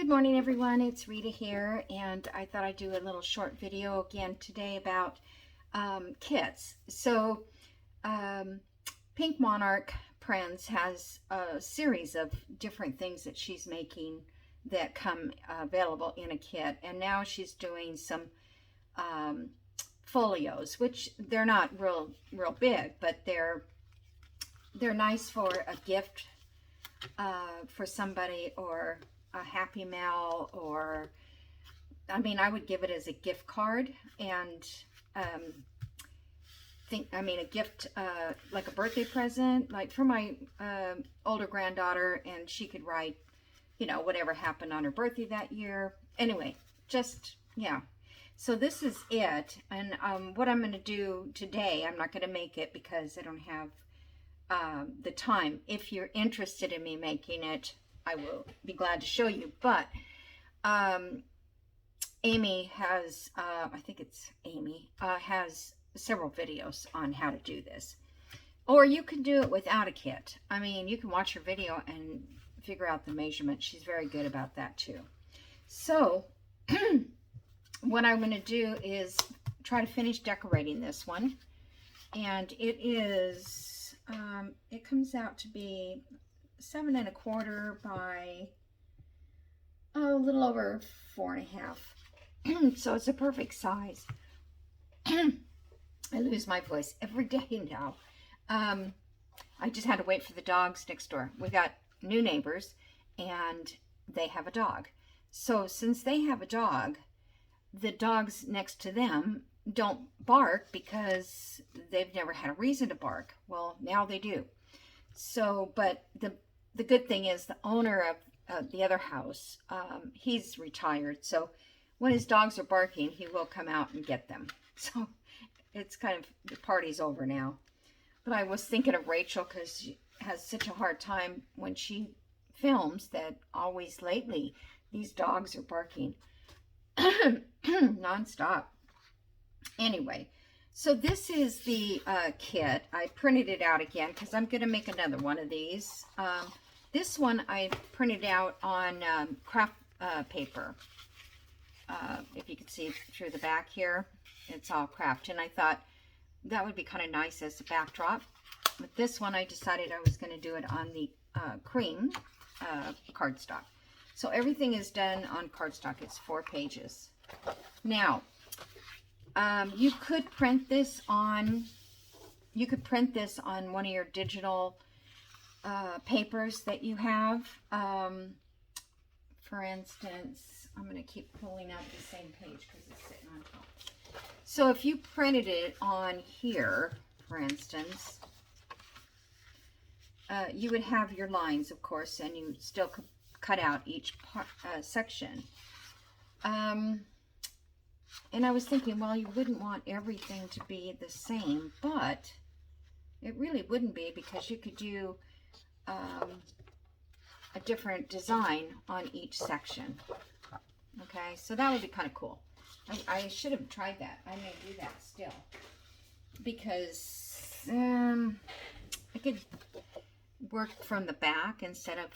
Good morning, everyone. It's Rita here, and I thought I'd do a little short video again today about kits. So, Pink Monarch Prints has a series of different things that she's making that come available in a kit, and now she's doing some folios, which they're not real big, but they're nice for a gift for somebody, or a Happy Mail, or I would give it as a gift card, and a gift like a birthday present, like for my older granddaughter, and she could write, whatever happened on her birthday that year. Anyway, just, yeah. So this is it, and what I'm going to do today, I'm not going to make it because I don't have the time. If you're interested in me making it, I will be glad to show you. But Amy has, I think it's Amy, has several videos on how to do this. Or you can do it without a kit. You can watch her video and figure out the measurement. She's very good about that too. So what I'm going to do is try to finish decorating this one. And it is, it comes out to be 7 1/4 by a little over 4 1/2. So it's a perfect size. I lose my voice every day now. I just had to wait for the dogs next door. We got new neighbors and they have a dog. So since they have a dog, the dogs next to them don't bark because they've never had a reason to bark. Well, now they do. So, but the good thing is the owner of the other house, he's retired. So when his dogs are barking, he will come out and get them. So it's kind of, the party's over now. But I was thinking of Rachel because she has such a hard time when she films that always lately these dogs are barking nonstop. Anyway, so this is the kit. I printed it out again because I'm going to make another one of these. This one I printed out on craft paper. If you can see through the back here, it's all craft. And I thought that would be kind of nice as a backdrop. But this one I decided I was going to do it on the cream cardstock. So everything is done on cardstock. It's 4 pages. Now, you could print this on one of your digital papers that you have. For instance, I'm going to keep pulling out the same page because it's sitting on top. So if you printed it on here, for instance, you would have your lines, of course, and you still could cut out each part, section. And I was thinking, well, you wouldn't want everything to be the same, but it really wouldn't be, because you could do a different design on each section. Okay, so that would be kind of cool. I should have tried that. I may do that still, because I could work from the back instead of,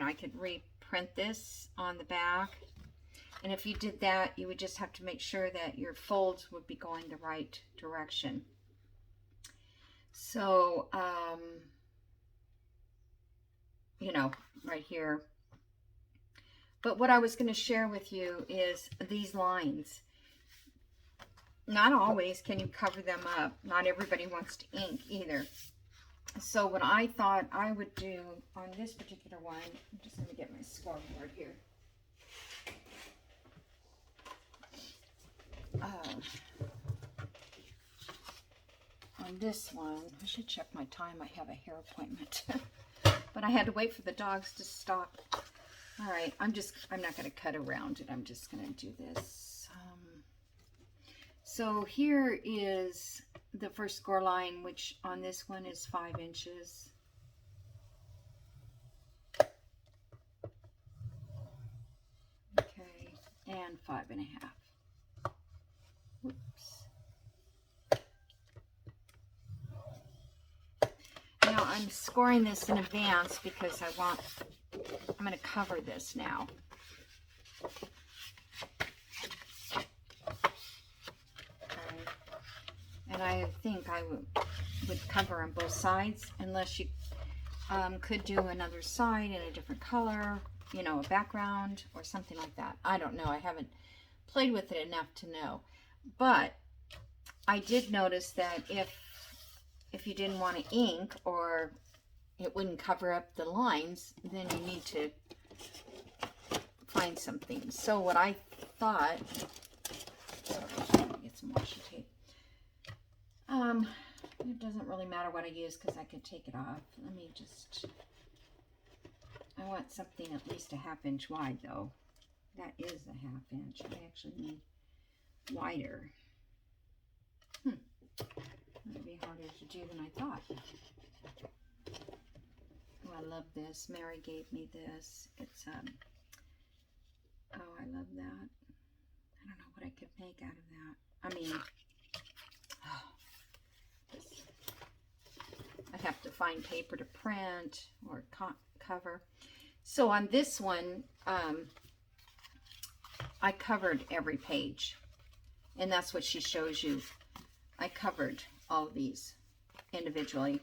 I could reprint this on the back. And if you did that, you would just have to make sure that your folds would be going the right direction. So, right here. But what I was going to share with you is these lines. Not always can you cover them up. Not everybody wants to ink either. So what I thought I would do on this particular one, I'm just going to get my scoreboard here. On this one, I should check my time. I have a hair appointment. But I had to wait for the dogs to stop. All right, I'm not going to cut around it. I'm just going to do this. So here is the first score line, which on this one is 5 inches. Okay, and 5 1/2. Whoops. Now I'm scoring this in advance because I'm going to cover this now. And I think I would cover on both sides, unless you could do another side in a different color, you know, a background or something like that. I don't know. I haven't played with it enough to know. But I did notice that if you didn't want to ink, or it wouldn't cover up the lines, then you need to find something. So what I thought, sorry, I'm gonna get some washi tape. It doesn't really matter what I use because I could take it off. Let me just, I want something at least a 1/2 inch wide though. That is a 1/2 inch. I actually need wider. That'd be harder to do than I thought. Oh, I love this. Mary gave me this. It's, oh, I love that. I don't know what I could make out of that. I mean, oh, I have to find paper to print or cover. So on this one, I covered every page, and that's what she shows you. I covered all of these individually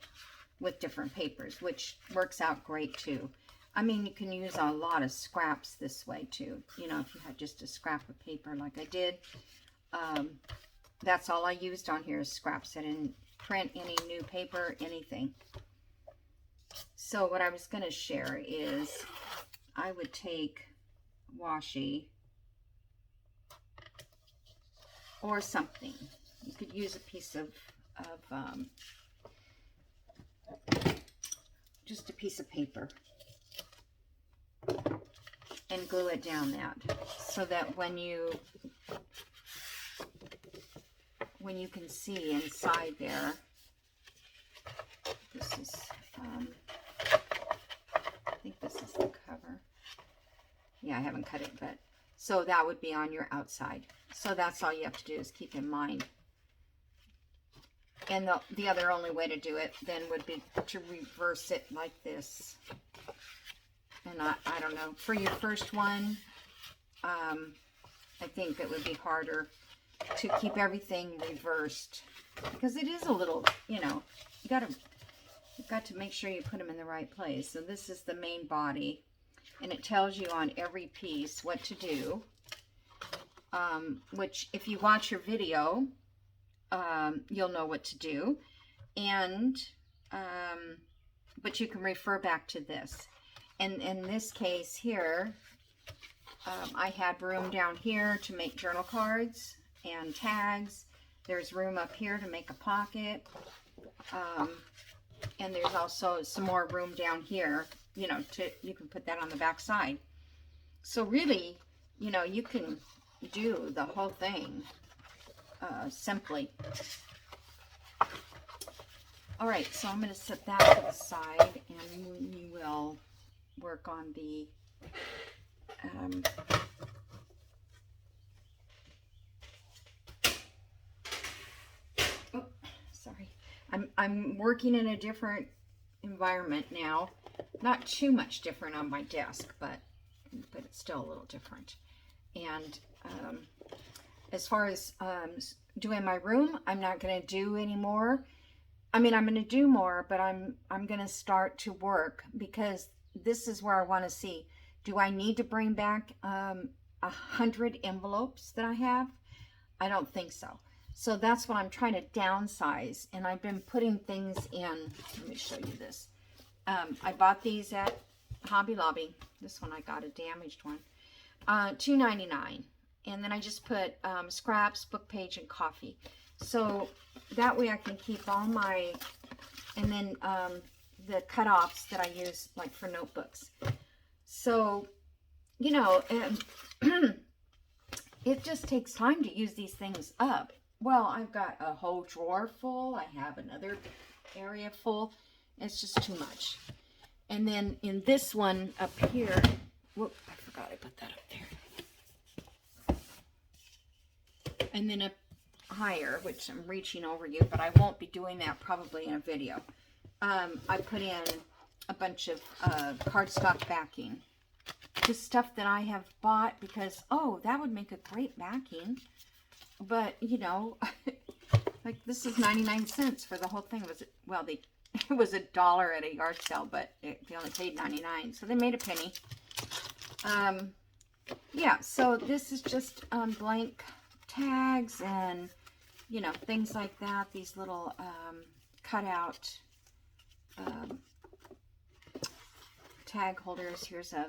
with different papers, which works out great too. I mean, you can use a lot of scraps this way too. You know, if you had just a scrap of paper like I did, that's all I used on here is scraps. I didn't print any new paper, anything. So what I was going to share is I would take washi or something. You could use a piece of just a piece of paper and glue it down that, so that when you can see inside there, this is I think this is the cover. Yeah, I haven't cut it, but so that would be on your outside. So that's all you have to do is keep in mind. And the other only way to do it then would be to reverse it like this. And I don't know, for your first one, I think it would be harder to keep everything reversed, because it is a little, you know, you've got to make sure you put them in the right place. So this is the main body, and it tells you on every piece what to do, which if you watch your video, you'll know what to do. And but you can refer back to this. And in this case here, I had room down here to make journal cards and tags. There's room up here to make a pocket. And there's also some more room down here, you know, you can put that on the back side. So really, you know, you can do the whole thing simply. All right, so I'm going to set that to the side, and we will work on the oh, sorry. I'm working in a different environment now. Not too much different on my desk, but it's still a little different. And as far as doing my room, I'm not going to do any more. I mean, I'm going to do more, but I'm going to start to work, because this is where I want to see, do I need to bring back 100 envelopes that I have? I don't think so. So that's what I'm trying to downsize, and I've been putting things in. Let me show you this. I bought these at Hobby Lobby. This one I got a damaged one. $2.99. And then I just put scraps, book page, and coffee. So that way I can keep all my, and then the cutoffs that I use like for notebooks. So, you know, it just takes time to use these things up. Well, I've got a whole drawer full. I have another area full. It's just too much. And then in this one up here, whoop, I forgot I put that up there. And then up higher, which I'm reaching over you, but I won't be doing that probably in a video. I put in a bunch of cardstock backing. just stuff that I have bought because, oh, that would make a great backing. But, you know, like this is 99 cents for the whole thing. Well, it was $1 at a yard sale, but they only paid 99. So they made a penny. Yeah, so this is just blank tags and, you know, things like that. These little cutout tag holders. Here's a,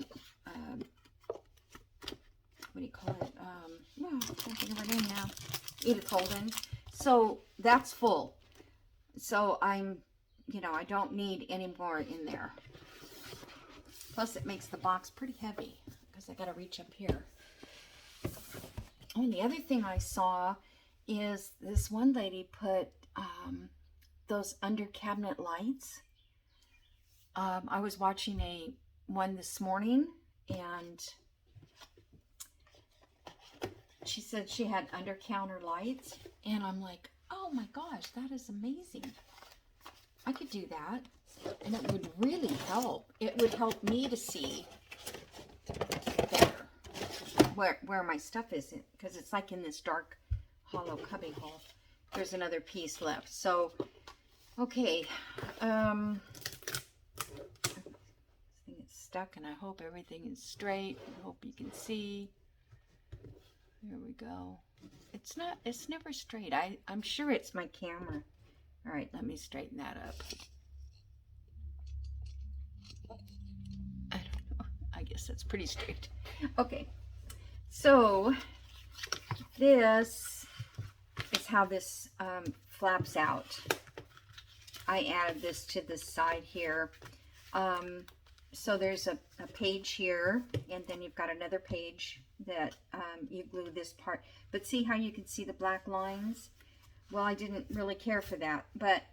what do you call it? Oh, I can't think of her name now. Edith Holden. So that's full. So I'm, you know, I don't need any more in there. Plus it makes the box pretty heavy because I got to reach up here. And the other thing I saw is this one lady put those under cabinet lights. I was watching one this morning, and she said she had under counter lights, and I'm like, oh my gosh, that is amazing. I could do that, and it would really help. It would help me to see better where my stuff is, because it's like in this dark hollow cubby hole. There's another piece left. So, okay, this thing is stuck, and I hope everything is straight. I hope you can see. There we go. It's never straight. I'm sure it's my camera. All right, let me straighten that up. I don't know. I guess that's pretty straight. Okay, so this is how this flaps out. I added this to the side here. So there's a page here, and then you've got another page that you glue this part. But see how you can see the black lines? Well, I didn't really care for that, but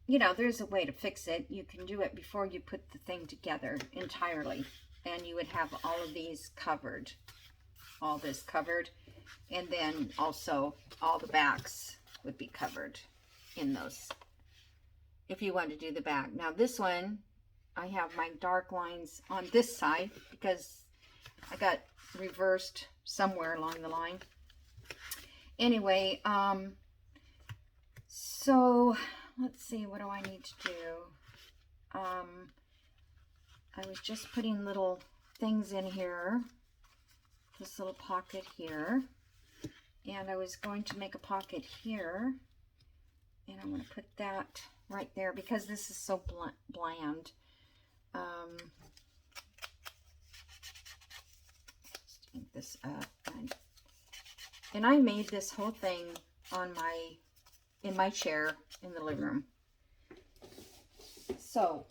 you know, there's a way to fix it. You can do it before you put the thing together entirely, and you would have all of these covered, all this covered, and then also all the backs would be covered in those if you want to do the back. Now this one, I have my dark lines on this side because I got reversed somewhere along the line. Anyway, so let's see, what do I need to do? I was just putting little things in here, this little pocket here, and I was going to make a pocket here, and I'm going to put that right there because this is so bland. Ink this up, and I made this whole thing in my chair in the living room. So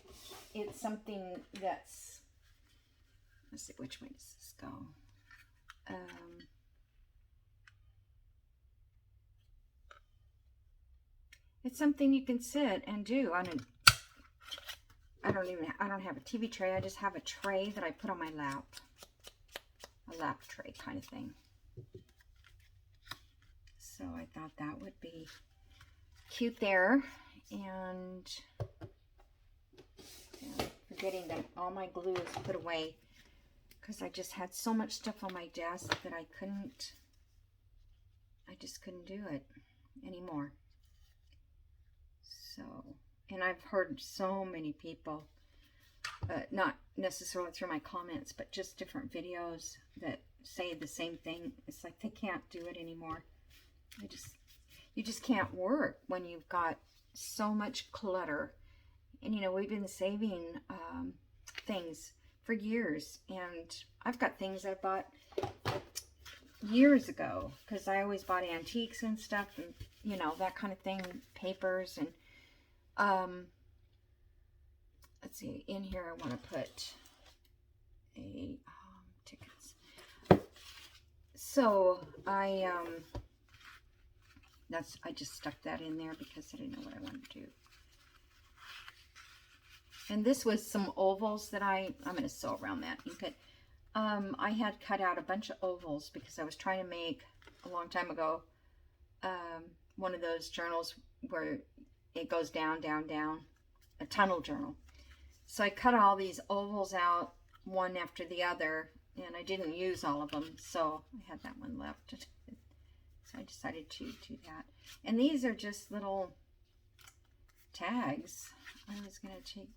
it's something that's, let's see, which way does this go? It's something you can sit and do on I don't have a TV tray. I just have a tray that I put on my lap. A lap tray kind of thing. So I thought that would be cute there. And forgetting that all my glue is put away because I just had so much stuff on my desk that I just couldn't do it anymore. So, and I've heard so many people, not necessarily through my comments, but just different videos that say the same thing. It's like they can't do it anymore. You just can't work when you've got so much clutter. And you know, we've been saving things for years, and I've got things I bought years ago because I always bought antiques and stuff, and you know, that kind of thing, papers. And let's see, in here I want to put a tickets. So I just stuck that in there because I didn't know what I wanted to do. And this was some ovals that I'm going to sew around that. You could, I had cut out a bunch of ovals because I was trying to make, a long time ago, one of those journals where it goes down, down, down, a tunnel journal. So I cut all these ovals out, one after the other, and I didn't use all of them, so I had that one left. So I decided to do that. And these are just little tags. I was going to take,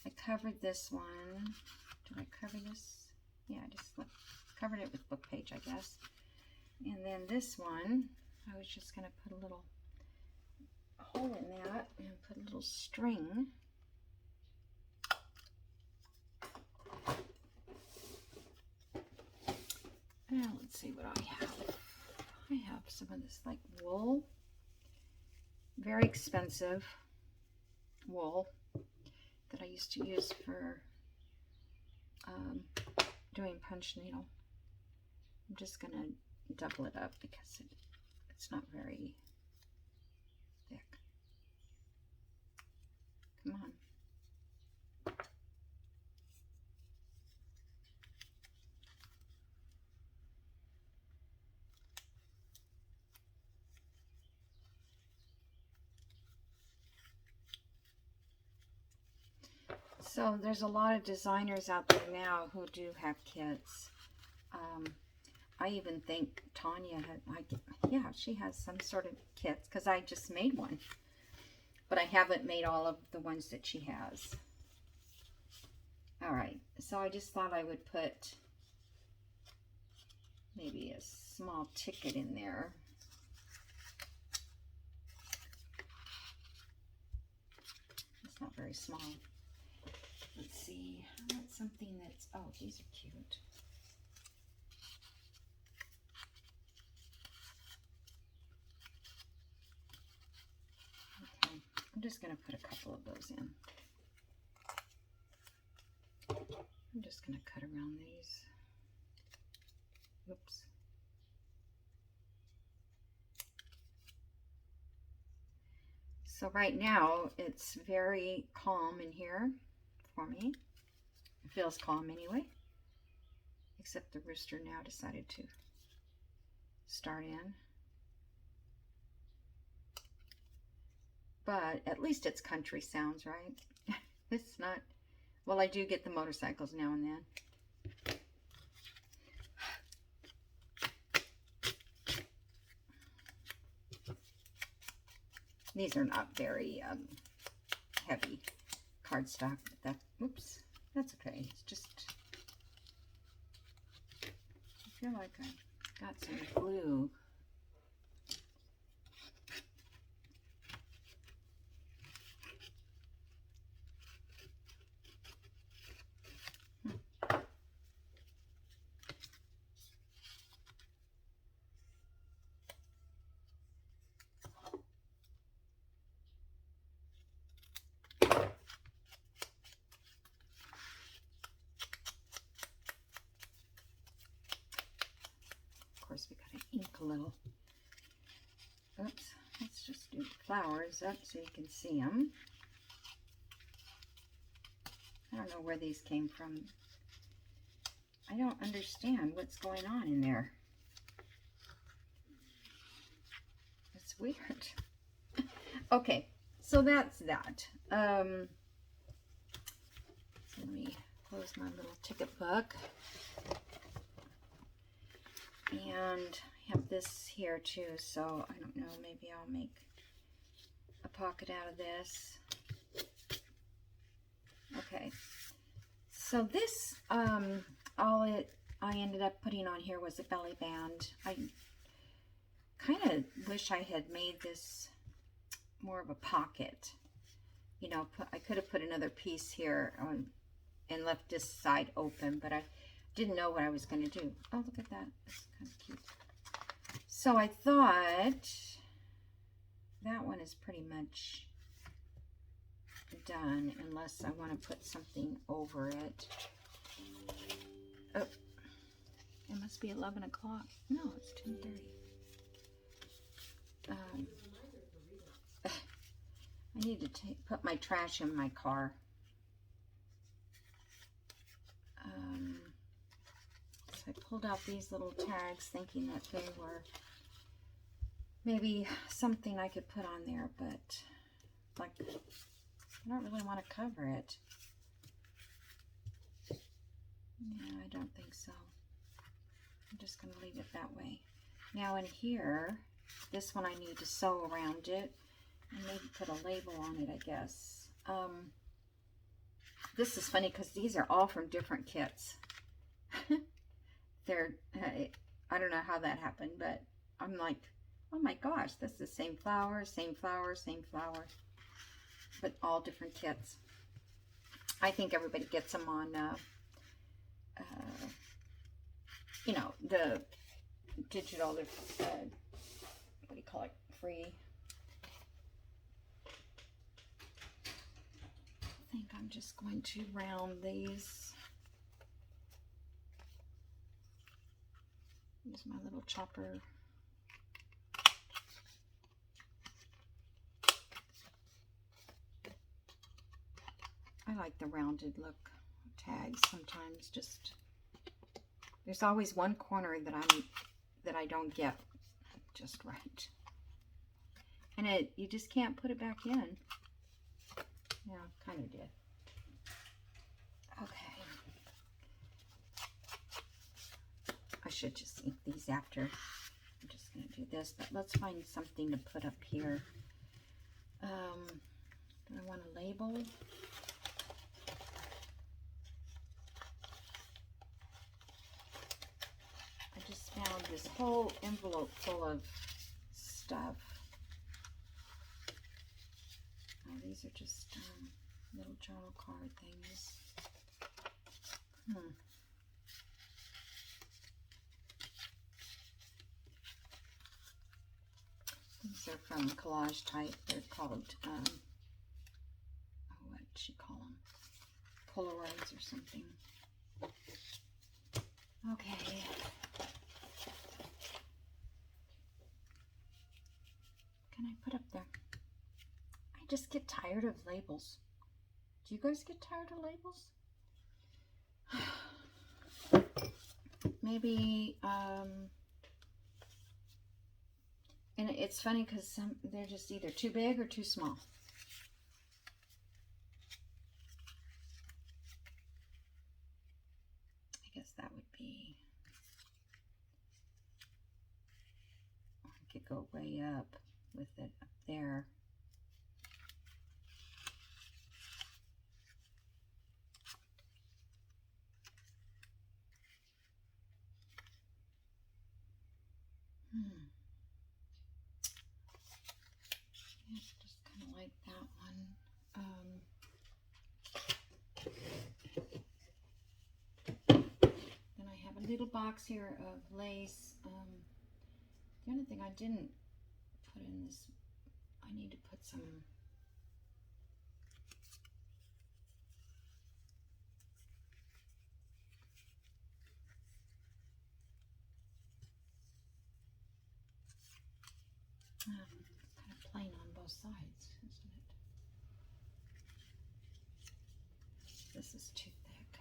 I covered this one. Did I cover this? Yeah, I just covered it with book page, I guess. And then this one, I was just going to put a little hole in that and put a little string. Now let's see what I have. I have some of this like wool, very expensive wool that I used to use for doing punch needle. I'm just going to double it up because it's not very thick. Come on. So there's a lot of designers out there now who do have kits. I even think Tanya had, she has some sort of kits because I just made one. But I haven't made all of the ones that she has. All right, so I just thought I would put maybe a small ticket in there. It's not very small. Let's see, I want something that's, oh, these are cute. Okay, I'm just going to put a couple of those in. I'm just going to cut around these. Whoops. So right now, it's very calm in here for me. It feels calm anyway, except the rooster now decided to start in. But at least it's country sounds, right? It's not, well, I do get the motorcycles now and then. These are not very heavy cardstock, but that, oops, that's okay. It's just, I feel like I got some glue. We gotta ink a little. Oops, let's just do flowers up so you can see them. I don't know where these came from. I don't understand what's going on in there. It's weird. Okay, so that's that. So let me close my little ticket book. And I have this here too, so I don't know, maybe I'll make a pocket out of this. Okay, so this, I ended up putting on here was a belly band. I kind of wish I had made this more of a pocket. You know, I could have put another piece here on, and left this side open, but I didn't know what I was going to do. Oh, look at that. That's kind of cute. So I thought that one is pretty much done, unless I want to put something over it. Oh, it must be 11 o'clock. No, it's 10:30. I need to put my trash in my car. I pulled out these little tags thinking that they were maybe something I could put on there, but like I don't really want to cover it. Yeah, I don't think so. I'm just going to leave it that way. Now in here, this one I need to sew around it and maybe put a label on it, I guess. This is funny because these are all from different kits. They're, I don't know how that happened, but I'm like, oh my gosh, that's the same flower, same flower, same flower, but all different kits. I think everybody gets them on, you know, the digital, what do you call it, free. I think I'm just going to round these. Use my little chopper. I like the rounded look tags sometimes. Just there's always one corner that I don't get just right, and you just can't put it back in. Yeah, kind of did. Okay, I should just ink these after. I'm just gonna do this, but let's find something to put up here. Do I want a label? I just found this whole envelope full of stuff. Oh, these are just little journal card things. These are from Collage Type. They're called, what did she call them? Polaroids or something. Okay. Can I put up there? I just get tired of labels. Do you guys get tired of labels? Maybe, and it's funny because they're just either too big or too small. I guess that would be, I could go way up with it up there. Yeah, just kind of like that one. Then I have a little box here of lace. The only thing I didn't put in this, I need to put some kind of plain on both sides, isn't it? This is too thick.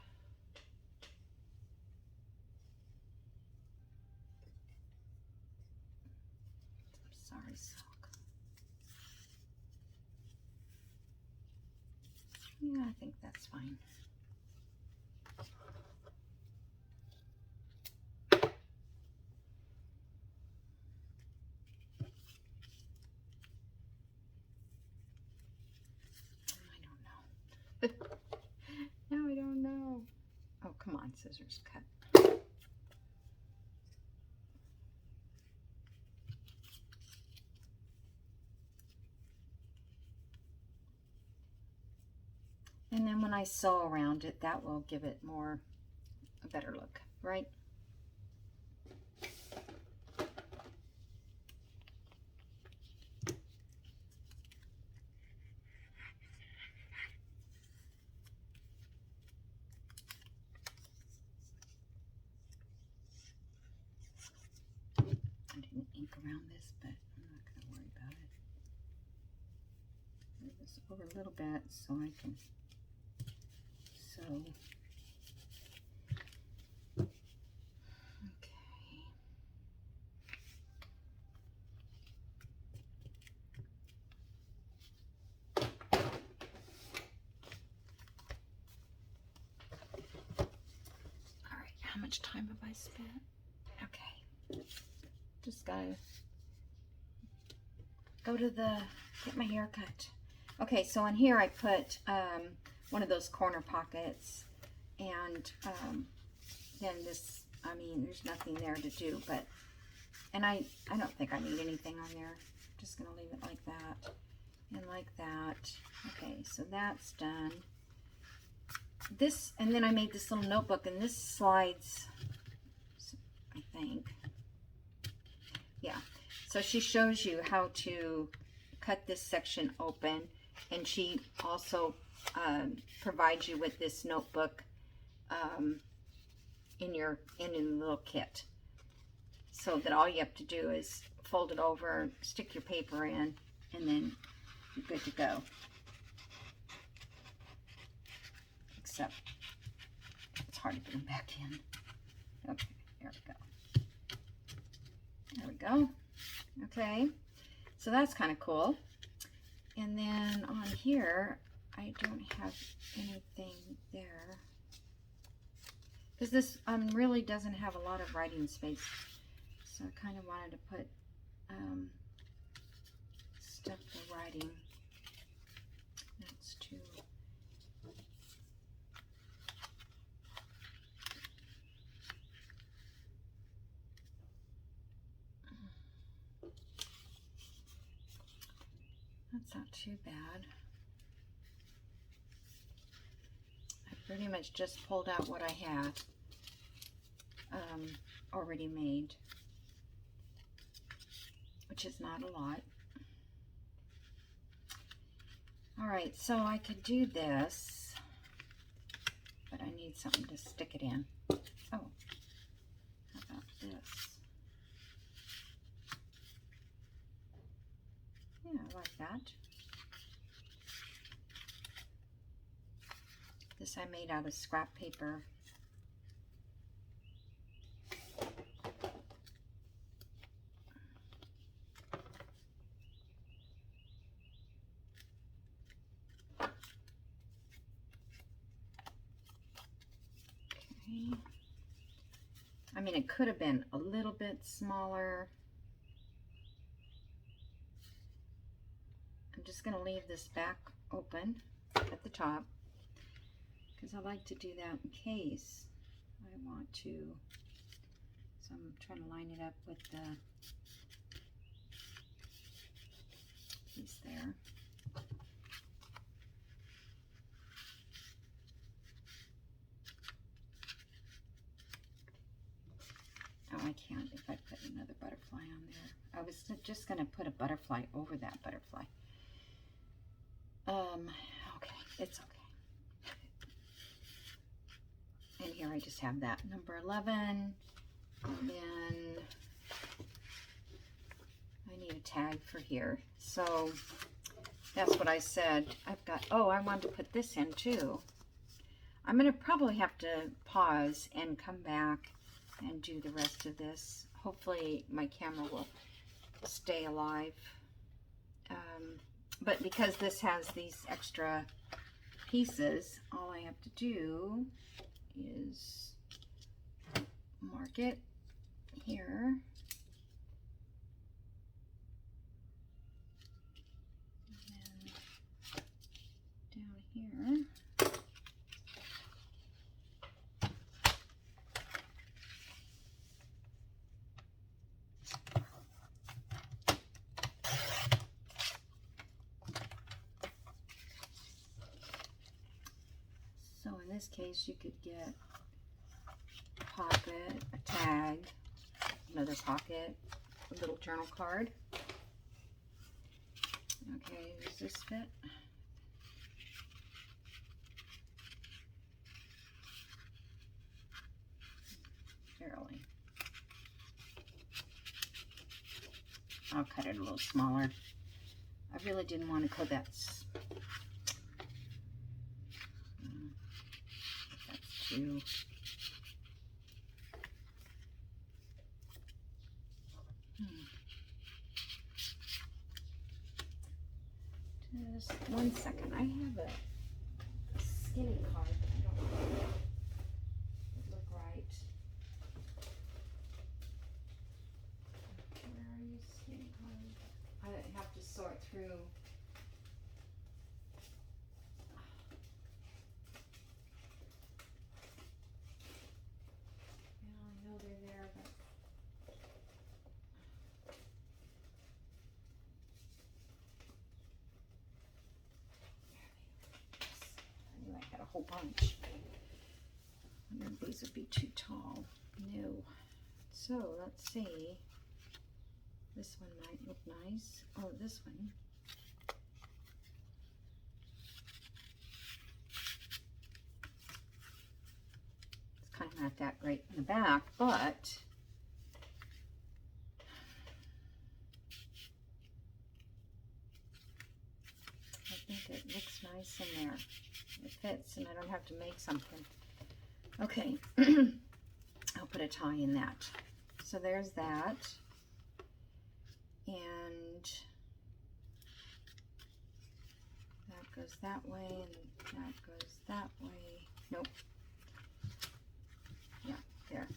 I'm sorry, silk. Yeah, I think that's fine. I don't know. Now I don't know. Oh, come on, scissors, cut. And then when I sew around it, that will give it a better look, right? I didn't ink around this, but I'm not going to worry about it. Move this over a little bit so I can sew. much time have I spent? Okay. Just gotta go to get my hair cut. Okay, so in here I put one of those corner pockets, and then this, I mean, there's nothing there to do, but, and I don't think I need anything on there. I'm just gonna leave it like that, and like that. Okay, so that's done. This, and then I made this little notebook, and this slides, I think. Yeah, so she shows you how to cut this section open, and she also provides you with this notebook in the little kit, so that all you have to do is fold it over, stick your paper in, and then you're good to go. Except it's hard to put them back in. Okay, there we go. There we go. Okay, so that's kind of cool. And then on here, I don't have anything there, because this really doesn't have a lot of writing space. So I kind of wanted to put stuff for writing. That's too. That's not too bad. I pretty much just pulled out what I had already made, which is not a lot. All right, so I could do this, but I need something to stick it in. Oh, how about this? Yeah, I like that. This I made out of scrap paper. Okay. I mean, it could have been a little bit smaller. I'm just going to leave this back open at the top, because I like to do that in case I want to. So I'm trying to line it up with the piece there. Oh, I can't if I put another butterfly on there. I was just going to put a butterfly over that butterfly. Okay, it's okay. And here I just have that number 11, and then I need a tag for here. So that's what I said. I've got, oh, I wanted to put this in too. I'm going to probably have to pause and come back and do the rest of this. Hopefully my camera will stay alive. But because this has these extra pieces, all I have to do is mark it here. And then down here. So in this case, you could get a pocket, a tag, another pocket, a little journal card. Okay, does this fit? Barely. I'll cut it a little smaller. I really didn't want to go that. That's too. Just 1 second. I have a skinny card, but I don't know if it would look right. through. Well, I know they're there, but anyway, I had a whole bunch. I wonder if these would be too tall. No. So let's see. This one might look nice. Oh, this one. It's kind of not that great in the back, but I think it looks nice in there. It fits, and I don't have to make something. Okay, I'll put a tie in that. So there's that. And that goes that way, and that goes that way. Nope. Yeah, there.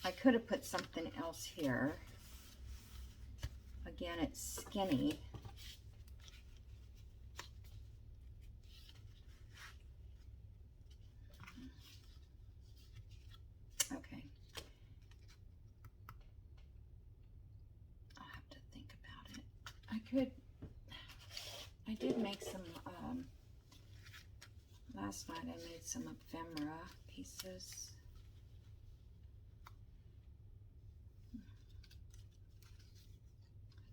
I could have put something else here. Again, it's skinny. Okay. I'll have to think about it. I did make some, last night I made some ephemera pieces.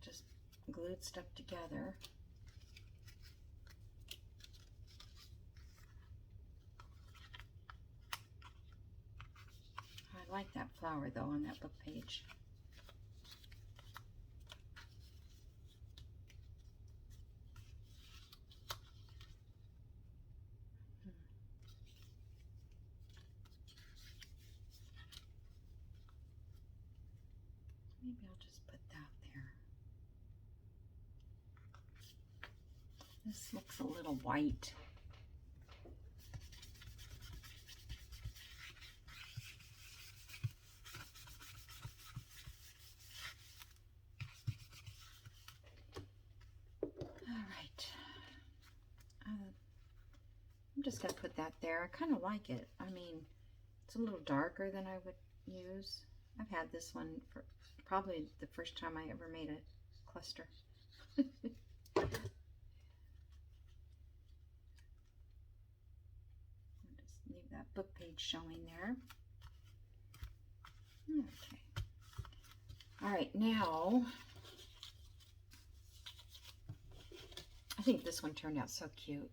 Just glued stuff together. I like that flower though on that book page. Maybe I'll just put that there. This looks a little white. I'm just going to put that there. I kind of like it. I mean, it's a little darker than I would use. I've had this one for probably the first time I ever made a cluster. Just leave that book page showing there. Okay. All right, now, I think this one turned out so cute.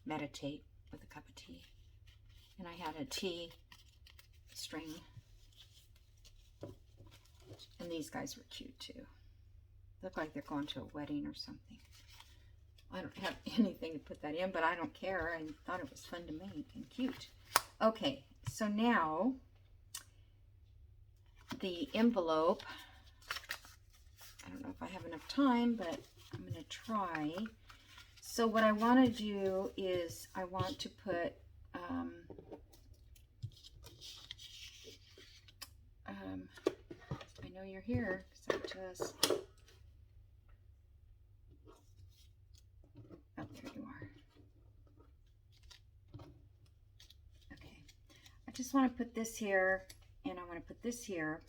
Meditate with a cup of tea. And I had a tea string. And these guys were cute too. Look like they're going to a wedding or something. I don't have anything to put that in, but I don't care. I thought it was fun to make and cute. Okay, so now the envelope. I don't know if I have enough time, but I'm going to try. So what I want to do is I want to put I know you're here, send it to us. Oh, there you are. Okay, I just want to put this here, and I want to put this here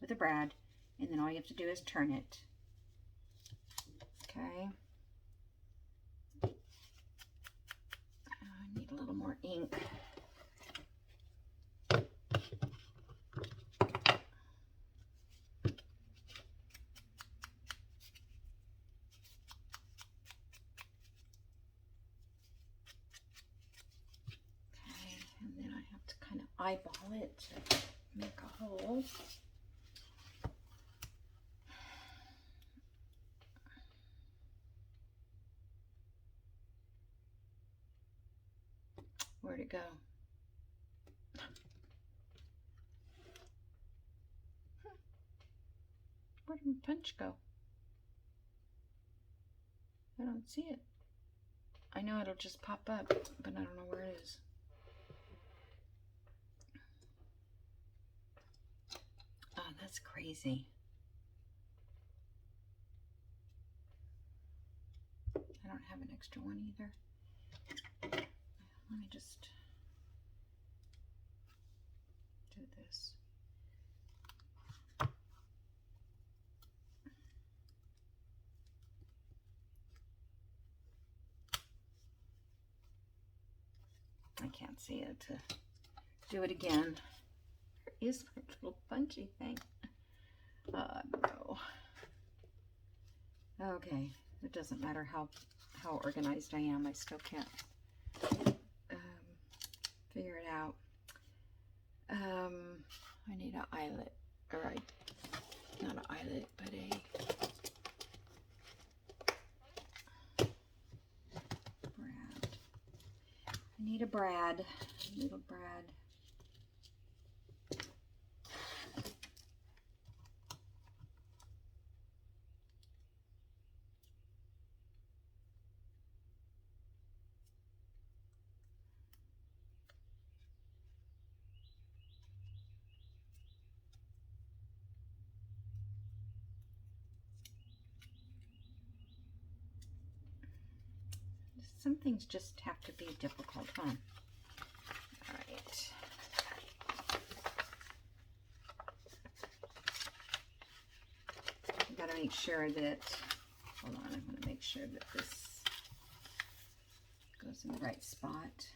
with a brad, and then all you have to do is turn it. Okay. I need a little more ink. Eyeball it to make a hole. Where'd it go? Where did my punch go? I don't see it. I know it'll just pop up, but I don't know where it is. Oh, that's crazy. don't have an extra one either. Let me just do this. I can't see it to do it again. Where is my little punchy thing? No. Okay, it doesn't matter how organized I am. I still can't figure it out. I need an eyelet, or not an eyelet, but a brad. I need a brad, a little brad. Some things just have to be difficult, huh? All right. I've got to make sure that, hold on, I'm going to make sure that this goes in the right spot.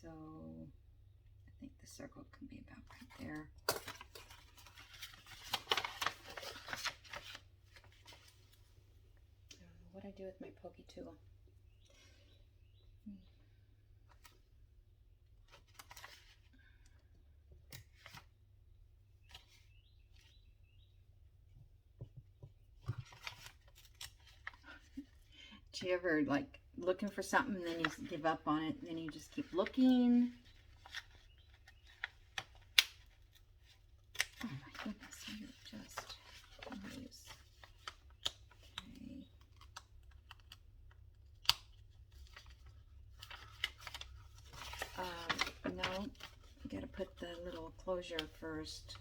So I think the circle can be about right there. I don't know what I do with my pokey tool. Do you ever like looking for something and then you give up on it and then you just keep looking? Oh my goodness, I just use. Okay. No, you gotta put the little closure first.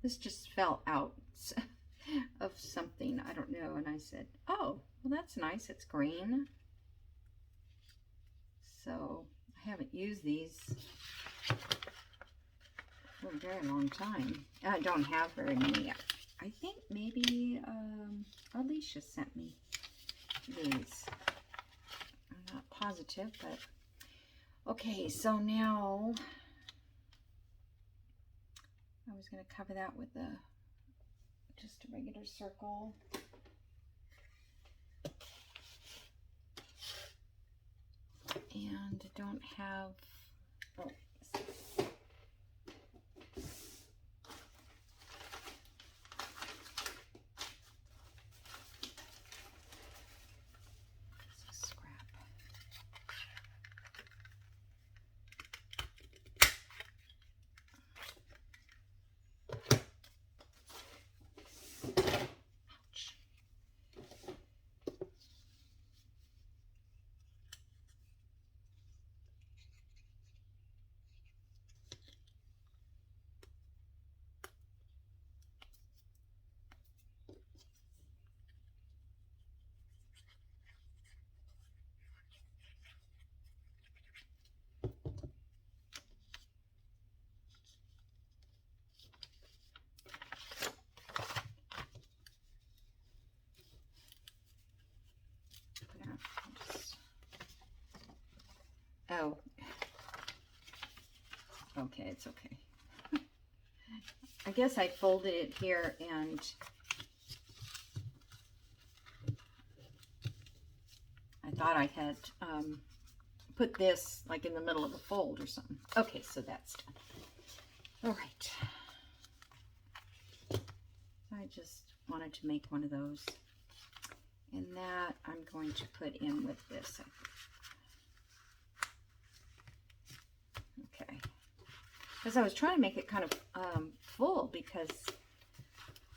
This just fell out of something, I don't know, and I said, oh, well that's nice, it's green. So I haven't used these for a very long time. I don't have very many. I think maybe Alicia sent me these. I'm not positive, but okay, so now I was going to cover that with just a regular circle. And I don't have, oh, oh, okay, it's okay. I guess I folded it here and I thought I had put this like in the middle of a fold or something. Okay, so that's done. All right. I just wanted to make one of those. And that I'm going to put in with this. Okay. Because I was trying to make it kind of full, because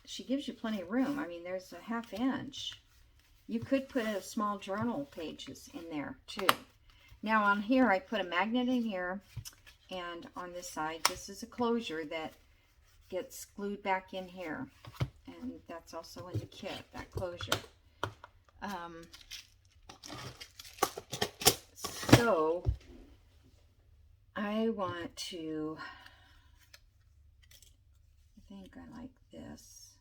she gives you plenty of room. I mean, there's a 1/2 inch. You could put a small journal pages in there too. Now on here, I put a magnet in here, and on this side, this is a closure that gets glued back in here. And that's also in the kit, that closure. So I want to, I think I like this.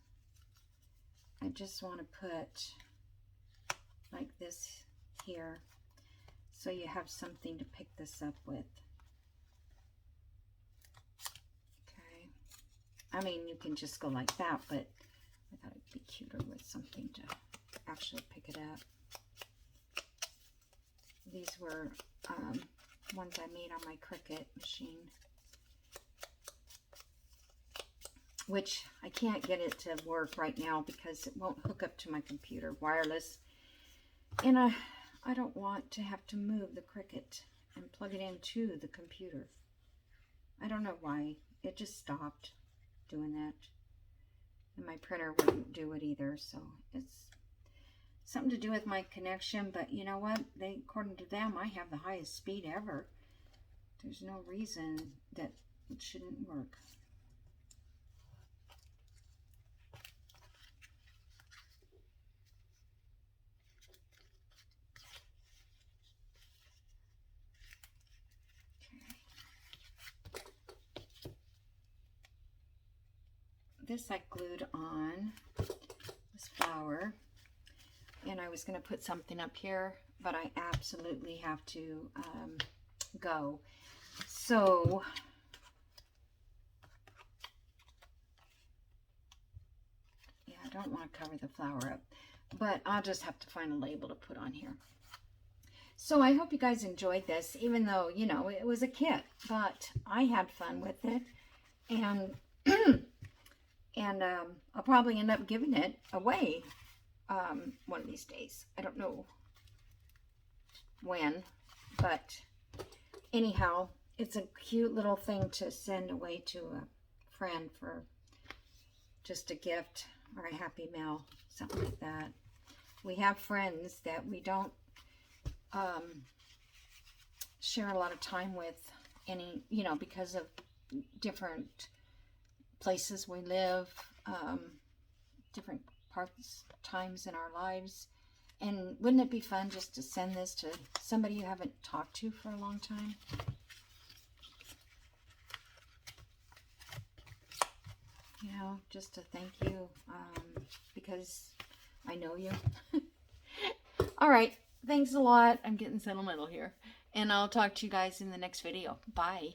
I just want to put like this here, so you have something to pick this up with. Okay. I mean, you can just go like that, but I thought it'd be cuter with something to actually pick it up. These were ones I made on my Cricut machine, which I can't get it to work right now because it won't hook up to my computer wireless. And I don't want to have to move the Cricut and plug it into the computer. I don't know why. It just stopped doing that. And my printer wouldn't do it either, so it's something to do with my connection. But you know what? According to them, I have the highest speed ever. There's no reason that it shouldn't work. This I glued on, this flower, and I was going to put something up here, but I absolutely have to go. So yeah, I don't want to cover the flower up, but I'll just have to find a label to put on here. So I hope you guys enjoyed this, even though, you know, it was a kit, but I had fun with it, and I'll probably end up giving it away one of these days. I don't know when, but anyhow, it's a cute little thing to send away to a friend for just a gift or a happy mail, something like that. We have friends that we don't share a lot of time with, you know, because of different places we live, different times in our lives. And wouldn't it be fun just to send this to somebody you haven't talked to for a long time? You know, just to thank you, because I know you. All right, thanks a lot. I'm getting sentimental here. And I'll talk to you guys in the next video. Bye.